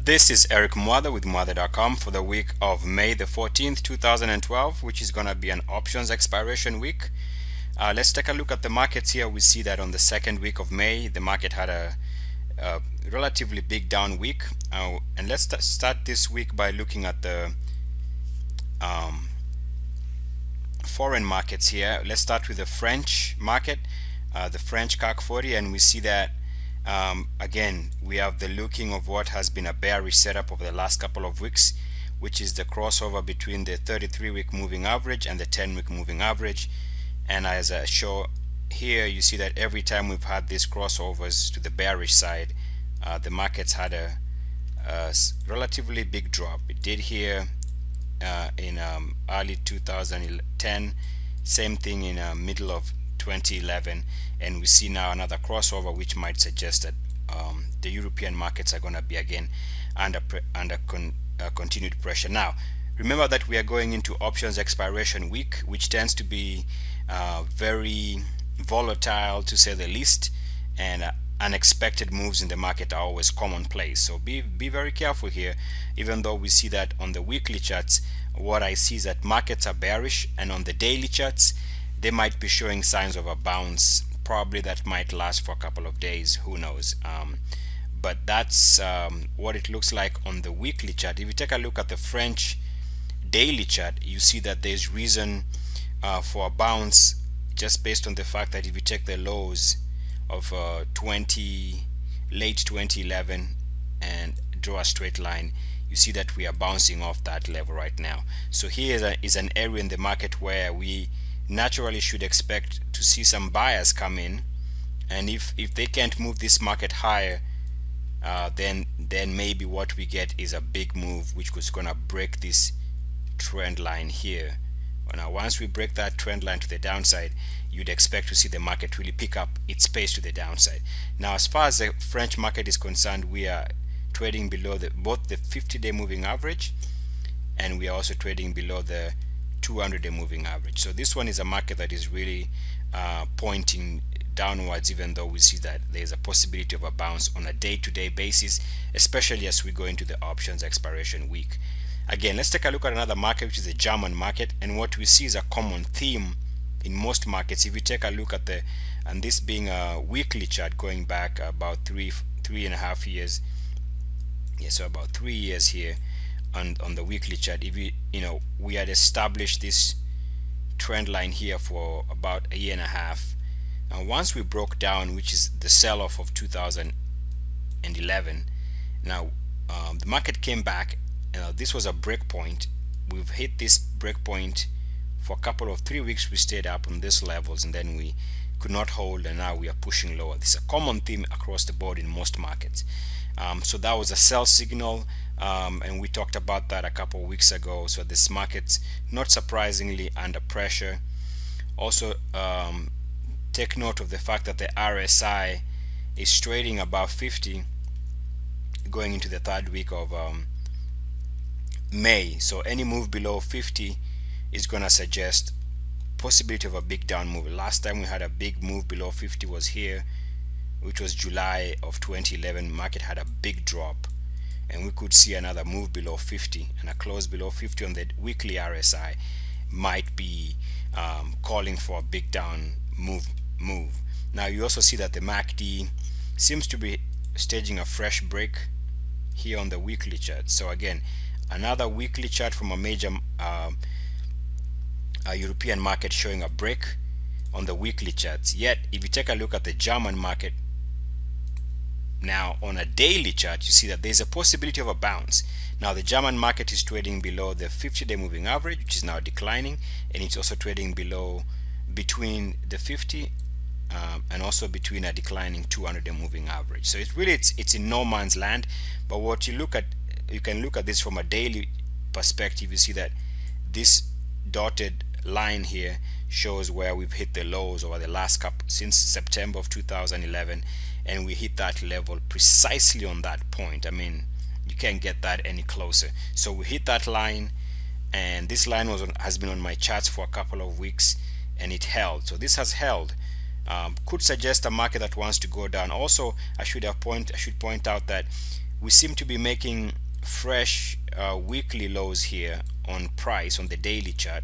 This is Eric Mwatha with Mwatha.com for the week of May the 14th, 2012, which is going to be an options expiration week. Let's take a look at the markets here. We see that on the second week of May, the market had a relatively big down week. And let's start this week by looking at the foreign markets here. Let's start with the French market, the French CAC 40, and we see that again we have the looking of what has been a bearish setup over the last couple of weeks, which is the crossover between the 33-week moving average and the 10-week moving average. And as I show here, you see that every time we've had these crossovers to the bearish side, the markets had a relatively big drop. It did here in early 2010, same thing in middle of 2011, and we see now another crossover, which might suggest that the European markets are going to be again under continued pressure. Now remember that we are going into options expiration week, which tends to be very volatile to say the least, and unexpected moves in the market are always commonplace. So be very careful here. Even though we see that on the weekly charts, what I see is that markets are bearish, and on the daily charts they might be showing signs of a bounce, probably that might last for a couple of days, who knows. But that's what it looks like on the weekly chart. If you take a look at the French daily chart, you see that there's reason for a bounce, just based on the fact that if you take the lows of late 2011 and draw a straight line, you see that we are bouncing off that level right now. So here is an area in the market where we naturally should expect to see some buyers come in, and if they can't move this market higher, then maybe what we get is a big move which was going to break this trend line here. Now once we break that trend line to the downside, you'd expect to see the market really pick up its pace to the downside. Now as far as the French market is concerned, we are trading below both the 50-day moving average, and we are also trading below the 200-day moving average. So this one is a market that is really pointing downwards, even though we see that there's a possibility of a bounce on a day-to-day basis, especially as we go into the options expiration week. Again, let's take a look at another market, which is the German market, and what we see is a common theme in most markets. If you take a look at and this being a weekly chart going back about three and a half years, so about 3 years here on the weekly chart, if we had established this trend line here for about a year and a half. And once we broke down, which is the sell-off of 2011, now the market came back. This was a break point. We've hit this break point for a couple of 3 weeks. We stayed up on these levels, and then we could not hold, and now we are pushing lower. This is a common theme across the board in most markets. So that was a sell signal, and we talked about that a couple of weeks ago. So this market's not surprisingly under pressure. Also, take note of the fact that the RSI is trading above 50 going into the third week of May. So any move below 50 is going to suggest possibility of a big down move. Last time we had a big move below 50 was here, which was July of 2011. Market had a big drop, and we could see another move below 50, and a close below 50 on the weekly RSI might be calling for a big down move. Now you also see that the MACD seems to be staging a fresh break here on the weekly chart. So again, another weekly chart from a major European market showing a break on the weekly charts. Yet if you take a look at the German market now on a daily chart, you see that there's a possibility of a bounce. Now the German market is trading below the 50-day moving average, which is now declining, and it's also trading between the 50 and also between a declining 200-day moving average. So it's in no man's land. But what you can look at this from a daily perspective. You see that this dotted line here shows where we've hit the lows over the last couple since September of 2011, and we hit that level precisely on that point. I mean, you can't get that any closer. So we hit that line, and this line has been on my charts for a couple of weeks, and it held. So this has held. Could suggest a market that wants to go down. Also, I should point out that we seem to be making fresh weekly lows here on price on the daily chart,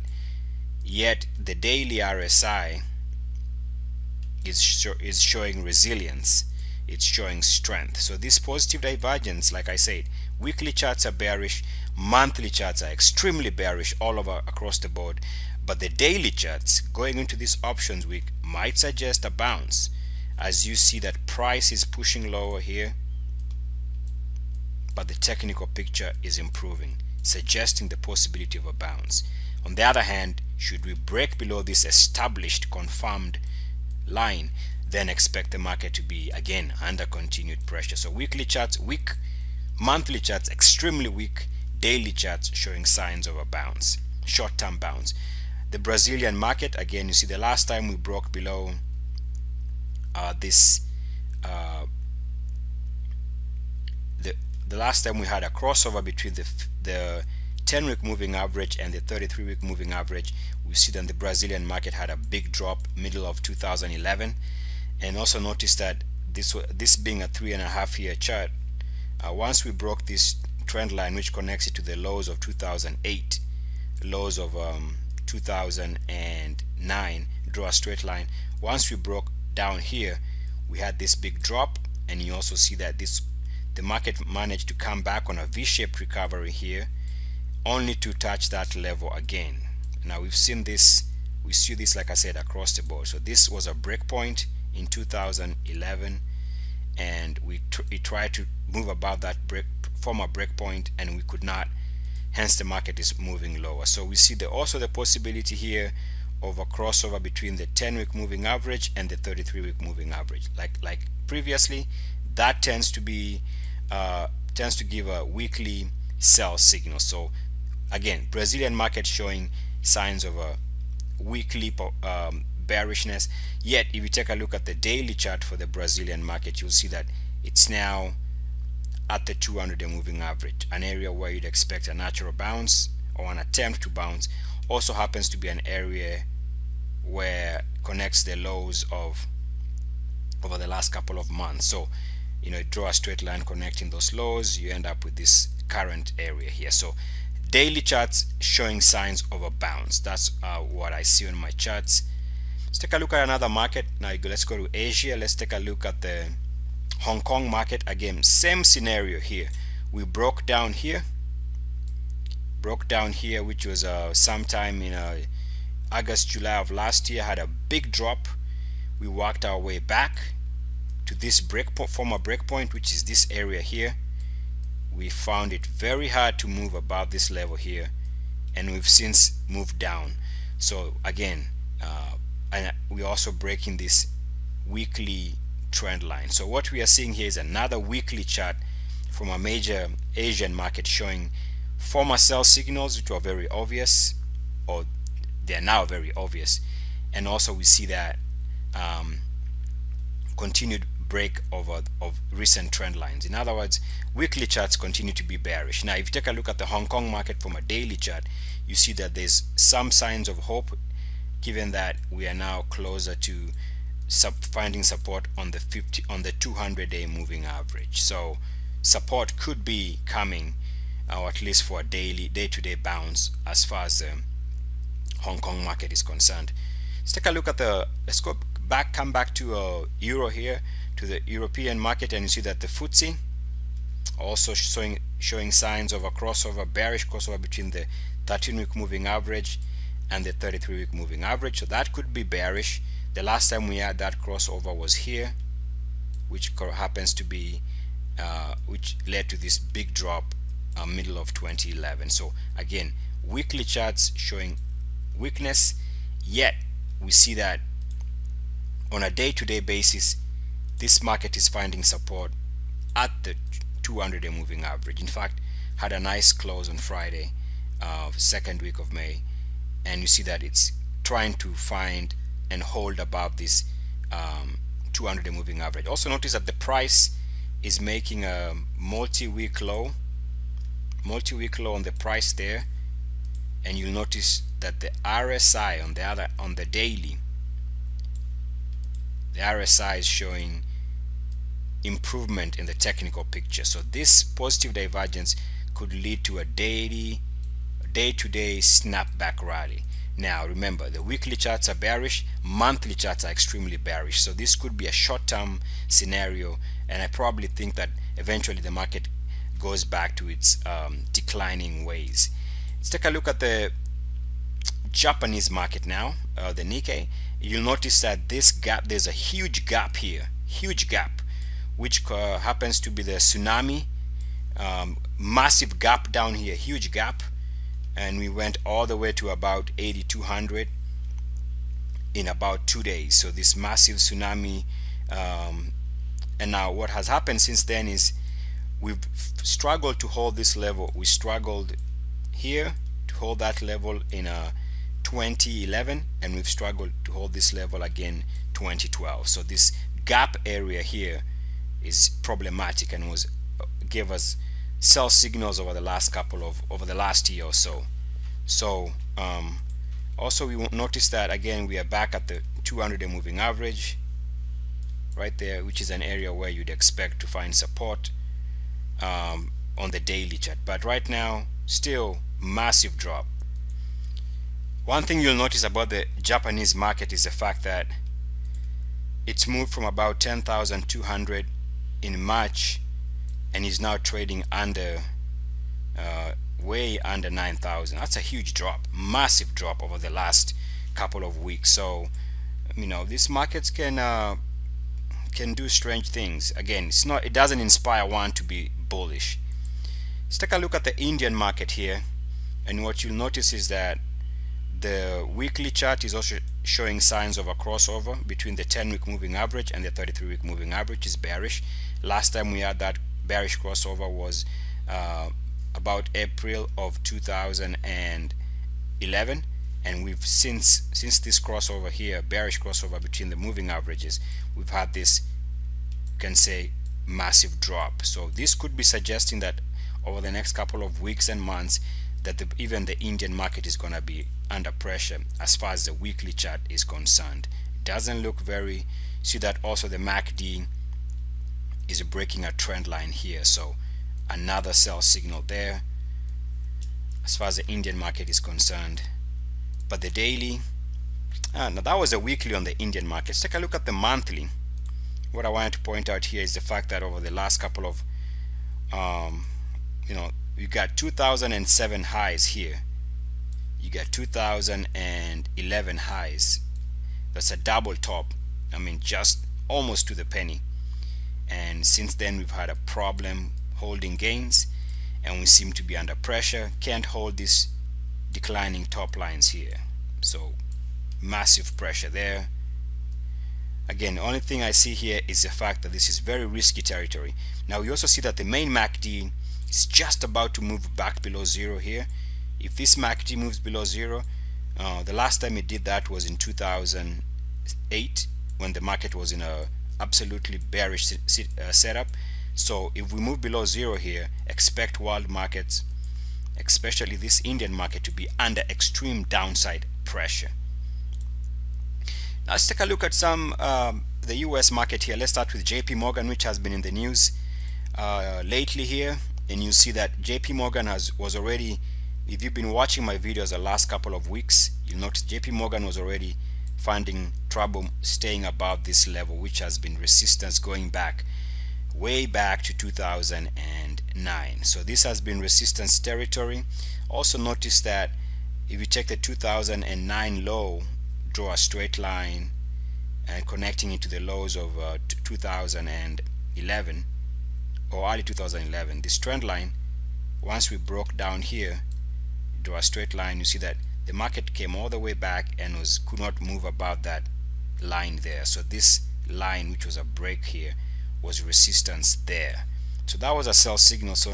yet the daily RSI is showing resilience, it's showing strength. So this positive divergence, like I said, weekly charts are bearish, monthly charts are extremely bearish all over across the board, but the daily charts going into this options week might suggest a bounce, as you see that price is pushing lower here, but the technical picture is improving, suggesting the possibility of a bounce. On the other hand, should we break below this established confirmed line, then expect the market to be again under continued pressure. So weekly charts weak, monthly charts extremely weak, daily charts showing signs of a bounce, short-term bounce. The Brazilian market, again, you see the last time we broke below the last time we had a crossover between the 10-week moving average and the 33-week moving average, we see that the Brazilian market had a big drop middle of 2011. And also notice that this being a 3.5-year chart, once we broke this trend line which connects it to the lows of 2008, lows of 2009, draw a straight line. Once we broke down here, we had this big drop, and you also see that the market managed to come back on a V-shaped recovery here, only to touch that level again. Now we've seen this, we see this, like I said, across the board. So this was a break point in 2011, and we tried to move above that former break point, and we could not, hence the market is moving lower. So we see also the possibility here of a crossover between the 10-week moving average and the 33-week moving average. Like previously, that tends to give a weekly sell signal. So again, Brazilian market showing signs of a weekly bearishness, yet if you take a look at the daily chart for the Brazilian market, you'll see that it's now at the 200-day moving average, an area where you'd expect a natural bounce or an attempt to bounce. Also happens to be an area where connects the lows of over the last couple of months. So draw a straight line connecting those lows, you end up with this current area here. So daily charts showing signs of a bounce. That's what I see on my charts. Let's take a look at another market. Now let's go to Asia. Let's take a look at the Hong Kong market. Again, same scenario here. We broke down here, which was sometime in August, July of last year, had a big drop. We worked our way back to this former breakpoint, which is this area here. We found it very hard to move above this level here, and we've since moved down. So again, and we're also breaking this weekly trend line. So what we are seeing here is another weekly chart from a major Asian market showing former sell signals, which were very obvious, or they're now very obvious. And also we see that continued break over of recent trend lines. In other words, weekly charts continue to be bearish. Now if you take a look at the Hong Kong market from a daily chart, you see that there's some signs of hope, given that we are now closer to finding support on the 200-day moving average. So support could be coming, or at least for a day-to-day bounce as far as the Hong Kong market is concerned. Let's take a look at let's come back to euro here, to the European market, and you see that the FTSE also showing signs of a crossover, bearish crossover between the 13-week moving average and the 33-week moving average. So that could be bearish. The last time we had that crossover was here, which happens to be which led to this big drop middle of 2011. So again, weekly charts showing weakness, yet we see that on a day-to-day basis this market is finding support at the 200-day moving average. In fact, had a nice close on Friday, second week of May, and you see that it's trying to find and hold above this 200-day moving average. Also notice that the price is making a multi-week low on the price there, and you'll notice that the RSI on the daily, the RSI is showing improvement in the technical picture. So this positive divergence could lead to a day-to-day snapback rally. Now remember, the weekly charts are bearish, monthly charts are extremely bearish. So this could be a short-term scenario, and I probably think that eventually the market goes back to its declining ways. Let's take a look at the Japanese market now, the Nikkei. You'll notice that this gap, there's a huge gap here, huge gap, which happens to be the tsunami. Massive gap down here, huge gap, and we went all the way to about 8,200 in about 2 days. So this massive tsunami, and now what has happened since then is we've struggled to hold this level. We struggled here to hold that level in 2011, and we've struggled to hold this level again 2012. So this gap area here is problematic and gave us sell signals over the last year or so. So also we will notice that again we are back at the 200-day moving average right there, which is an area where you'd expect to find support on the daily chart. But right now, still massive drop. One thing you'll notice about the Japanese market is the fact that it's moved from about 10,200 in March and is now trading under way under 9,000. That's a huge drop, massive drop over the last couple of weeks. So these markets can do strange things. Again, it doesn't inspire one to be bullish. Let's take a look at the Indian market here, and what you'll notice is that the weekly chart is also showing signs of a crossover between the 10-week moving average and the 33-week moving average is bearish. Last time we had that bearish crossover was about April of 2011, and we've since this crossover here, bearish crossover between the moving averages, we've had this, you can say, massive drop. So this could be suggesting that over the next couple of weeks and months that even the Indian market is going to be under pressure as far as the weekly chart is concerned. It doesn't look very, see that also the MACD is breaking a trend line here, so another sell signal there as far as the Indian market is concerned. But the daily, now that was a weekly on the Indian market. Let's take a look at the monthly. What I wanted to point out here is the fact that over the last couple of you got 2007 highs here, you got 2011 highs. That's a double top, just almost to the penny. And since then we've had a problem holding gains, and we seem to be under pressure, can't hold these declining top lines here. So massive pressure there. Again, the only thing I see here is the fact that this is very risky territory. Now we also see that the main MACD is just about to move back below zero here. If this MACD moves below zero, the last time it did that was in 2008 when the market was in a absolutely bearish setup. So if we move below zero here, expect world markets, especially this Indian market, to be under extreme downside pressure. Now let's take a look at the US market here. Let's start with JP Morgan, which has been in the news lately here, and you see that JP Morgan was already, if you've been watching my videos the last couple of weeks, you'll notice JP Morgan was already finding trouble staying above this level, which has been resistance going back way back to 2009. So this has been resistance territory. Also notice that if you take the 2009 low, draw a straight line and connecting it to the lows of 2011 or early 2011, this trend line, once we broke down here, draw a straight line, you see that the market came all the way back and could not move above that line there. So this line, which was a break here, was resistance there. So that was a sell signal. So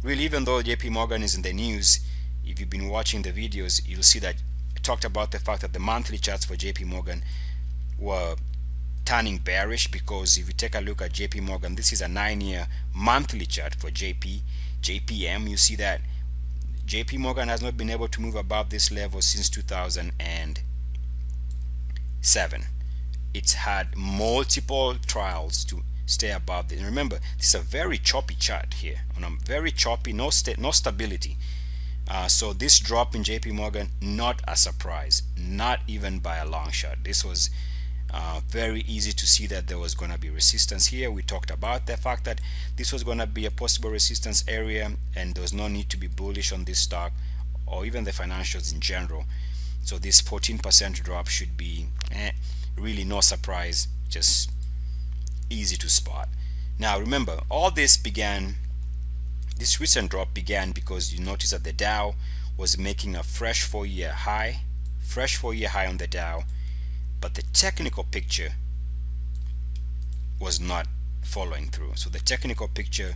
really, even though JP Morgan is in the news, if you've been watching the videos, you'll see that I talked about the fact that the monthly charts for JP Morgan were turning bearish, because if you take a look at JP Morgan, this is a 9-year monthly chart for JPM. You see that JP Morgan has not been able to move above this level since 2007. It's had multiple trials to stay above this. And remember, this is a very choppy chart here, on a very choppy, no stability. So this drop in JP Morgan, not a surprise, not even by a long shot. This was very easy to see that there was going to be resistance here. We talked about the fact that this was going to be a possible resistance area, and there was no need to be bullish on this stock or even the financials in general. So this 14% drop should be really no surprise, just easy to spot. Now remember, all this recent drop began because you notice that the Dow was making a fresh 4-year high on the Dow, but the technical picture was not following through. So the technical picture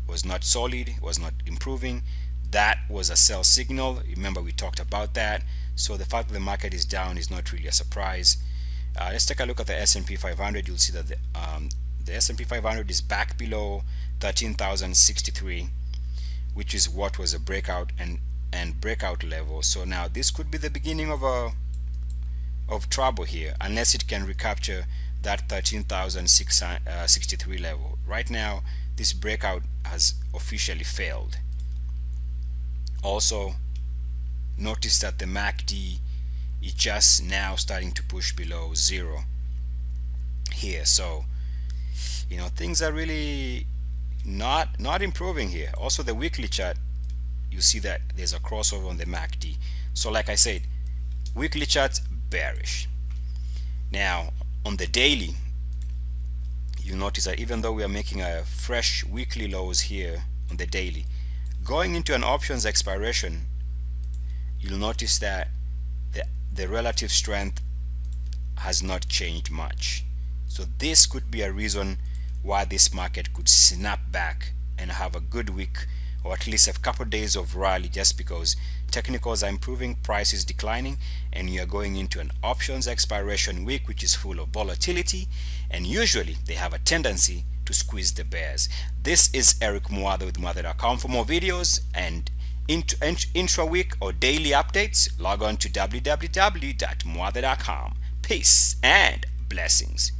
was not solid, was not improving. That was a sell signal. Remember, we talked about that. So the fact that the market is down is not really a surprise. Let's take a look at the S&P 500. You'll see that the S&P 500 is back below 13,063, which is what was a breakout and breakout level. So now this could be the beginning of trouble here, unless it can recapture that 13,663 level. Right now, this breakout has officially failed. Also, notice that the MACD is just now starting to push below 0 here. So, you know, things are really not improving here. Also, the weekly chart, you see that there's a crossover on the MACD. So like I said, weekly charts bearish. Now on the daily, you notice that even though we are making a fresh weekly lows here on the daily, going into an options expiration, you'll notice that the relative strength has not changed much. So this could be a reason why this market could snap back and have a good week, or at least a couple of days of rally, just because technicals are improving, price is declining, and you are going into an options expiration week, which is full of volatility, and usually they have a tendency to squeeze the bears. This is Eric Muathe with Muathe.com. For more videos and intra-week or daily updates, log on to www.muathe.com. Peace and blessings.